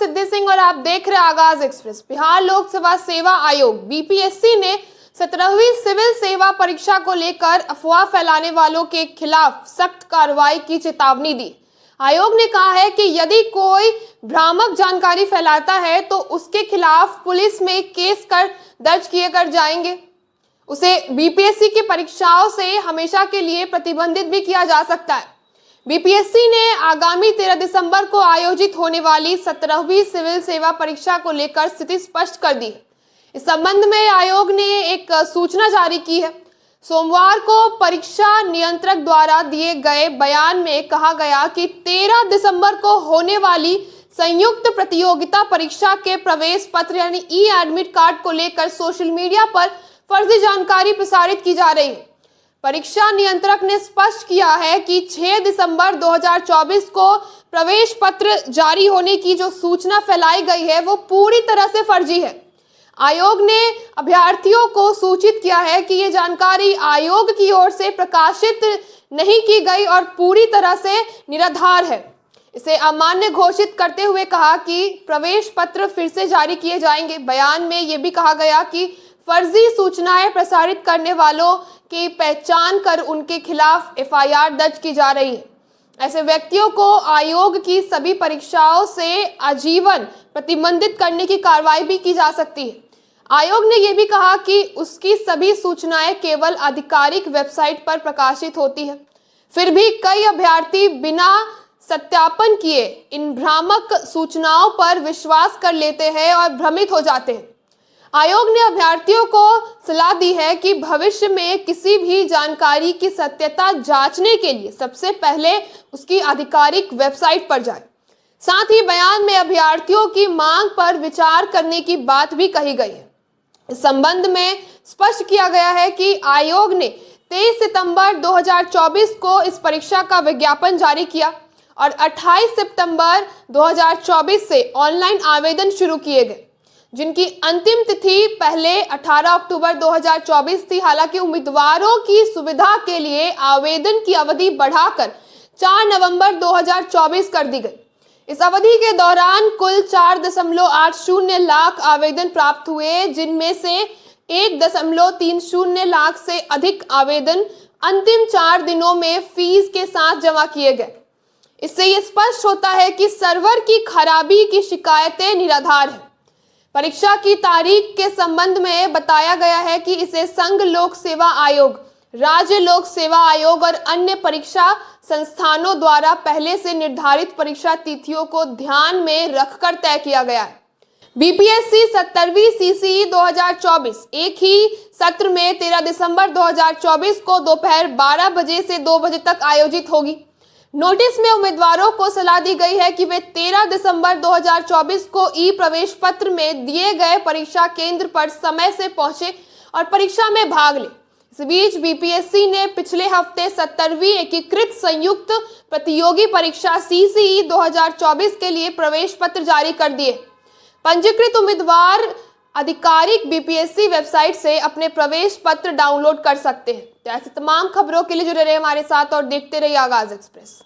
सिद्धि सिंह और आप देख रहे हैं आगाज एक्सप्रेस। बिहार लोक सेवा सेवा आयोग बीपीएससी ने 17वीं सिविल सेवा परीक्षा को लेकर अफवाह फैलाने वालों के खिलाफ सख्त कार्रवाई की चेतावनी दी। आयोग ने कहा है कि यदि कोई भ्रामक जानकारी फैलाता है तो उसके खिलाफ पुलिस में केस दर्ज किए कर जाएंगे। उसे बीपीएससी की परीक्षाओं से हमेशा के लिए प्रतिबंधित भी किया जा सकता है। बीपीएससी ने आगामी 13 दिसंबर को आयोजित होने वाली 17वीं सिविल सेवा परीक्षा को लेकर स्थिति स्पष्ट कर दी। इस संबंध में आयोग ने एक सूचना जारी की है। सोमवार को परीक्षा नियंत्रक द्वारा दिए गए बयान में कहा गया कि 13 दिसंबर को होने वाली संयुक्त प्रतियोगिता परीक्षा के प्रवेश पत्र यानी ई एडमिट कार्ड को लेकर सोशल मीडिया पर फर्जी जानकारी प्रसारित की जा रही है। परीक्षा नियंत्रक ने स्पष्ट किया है कि 6 दिसंबर 2024 को प्रवेश पत्र जारी होने की जो सूचना फैलाई गई है वो पूरी तरह से फर्जी है। आयोग ने अभ्यर्थियों को सूचित किया है कि ये जानकारी आयोग की ओर से प्रकाशित नहीं की गई और पूरी तरह से निराधार है। इसे अमान्य घोषित करते हुए कहा कि प्रवेश पत्र फिर से जारी किए जाएंगे। बयान में ये भी कहा गया कि फर्जी सूचनाएं प्रसारित करने वालों की पहचान कर उनके खिलाफ एफआईआर दर्ज की जा रही है। ऐसे व्यक्तियों को आयोग की सभी परीक्षाओं से आजीवन प्रतिबंधित करने की कार्रवाई भी की जा सकती है। आयोग ने यह भी कहा कि उसकी सभी सूचनाएं केवल आधिकारिक वेबसाइट पर प्रकाशित होती है। फिर भी कई अभ्यर्थी बिना सत्यापन किए इन भ्रामक सूचनाओं पर विश्वास कर लेते हैं और भ्रमित हो जाते हैं। आयोग ने अभ्यर्थियों को सलाह दी है कि भविष्य में किसी भी जानकारी की सत्यता जांचने के लिए सबसे पहले उसकी आधिकारिक वेबसाइट पर जाएं। साथ ही बयान में अभ्यर्थियों की मांग पर विचार करने की बात भी कही गई है। इस संबंध में स्पष्ट किया गया है कि आयोग ने 23 सितंबर 2024 को इस परीक्षा का विज्ञापन जारी किया और 28 सितंबर 2024 से ऑनलाइन आवेदन शुरू किए गए, जिनकी अंतिम तिथि पहले 18 अक्टूबर 2024 थी। हालांकि उम्मीदवारों की सुविधा के लिए आवेदन की अवधि बढ़ाकर 4 नवंबर 2024 कर दी गई। इस अवधि के दौरान कुल 4.80 लाख आवेदन प्राप्त हुए, जिनमें से 1.30 लाख से अधिक आवेदन अंतिम 4 दिनों में फीस के साथ जमा किए गए। इससे यह स्पष्ट होता है कि सर्वर की खराबी की शिकायतें निराधार हैं। परीक्षा की तारीख के संबंध में बताया गया है कि इसे संघ लोक सेवा आयोग, राज्य लोक सेवा आयोग और अन्य परीक्षा संस्थानों द्वारा पहले से निर्धारित परीक्षा तिथियों को ध्यान में रखकर तय किया गया है। बीपीएससी 17वीं सीसीई 2024 एक ही सत्र में 13 दिसंबर 2024 को दोपहर 12 बजे से 2 बजे तक आयोजित होगी। नोटिस में उम्मीदवारों को सलाह दी गई है कि वे 13 दिसंबर 2024 को ई प्रवेश पत्र में दिए गए परीक्षा केंद्र पर समय से पहुंचे और परीक्षा में भाग लें। इस बीच बीपीएससी ने पिछले हफ्ते 17वीं एकीकृत संयुक्त प्रतियोगी परीक्षा सीसीई 2024 के लिए प्रवेश पत्र जारी कर दिए। पंजीकृत उम्मीदवार आधिकारिक बीपीएससी वेबसाइट से अपने प्रवेश पत्र डाउनलोड कर सकते हैं। तो ऐसी तमाम खबरों के लिए जुड़े रहिए हमारे साथ और देखते रहिए आगाज एक्सप्रेस।